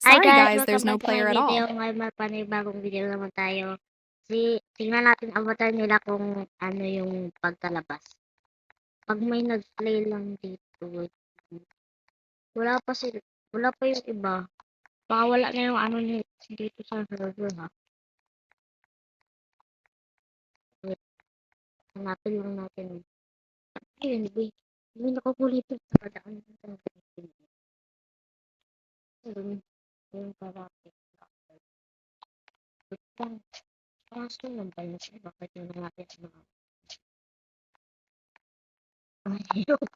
Hi Sorry guys, guys, there's welcome no back to my player at video. all. Ngayon may panibagong video naman tayo. Tingnan natin avatar nila kung ano yung pagkalabas. Pag may nag-play lang dito, wala pa sila, wala pa yung iba. Baka wala na yung ano dito sa server ha. Wait, hanapin lang natin. Ayun, wait. May nakakulit yung padaan natin. Yung karate. Wait lang. Kaso lang ba yun? Bakit yung natin mga... Ayun.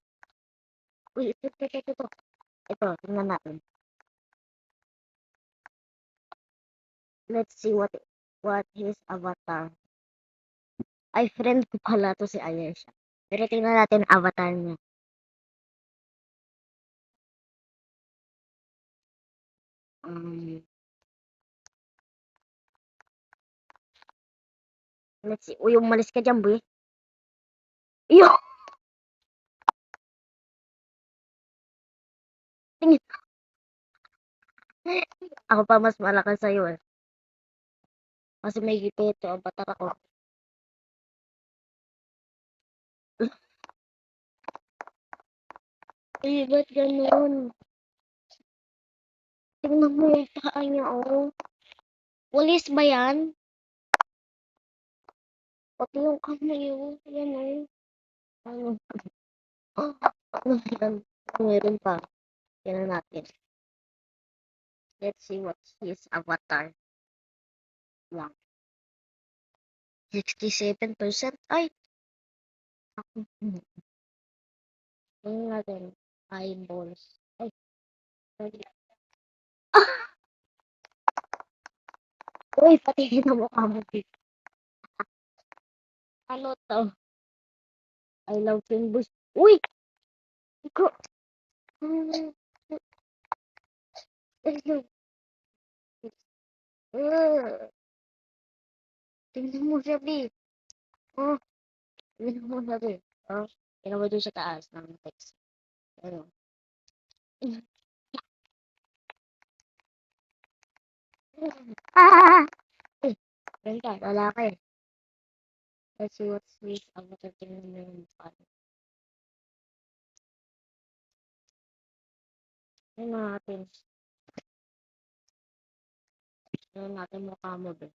Uy, ito. Ito, tingnan natin. Let's see what his avatar. Ay, friend ko pala to si Ayesha. Pero tingnan natin avatar niya. Let's see. Uy, umalis ka dyan, boy. Iyo! Tingin. Ako pa mas malakas sa'yo eh. Kasi may gipito avatar ako. Uy, ba't ganun? Tingnan mo yung paa niya, oh. Walis ba yan? Pati yung kamay, oh. Yan, oh. Ano? Ano yan? Meron pa. Tingnan natin. Let's see what's his avatar. Lang. 67%. Ay! Ako. Tingnan natin. Eyeballs. Ay, sorry. Ah! Uy, patingin ang mukha mo dito. Ano to? I love Finbush. Uy! Iko! Tingnan mo siya, Bi. Oh, tingnan mo siya, Bi. Oh, tingnan mo doon sa taas ng text. Ano? Ah! Eh, ganda, lalaki. Let's see what's this. Ang matatingin na yung mukha. Tingnan natin. Tingnan natin mukha mo, Bi.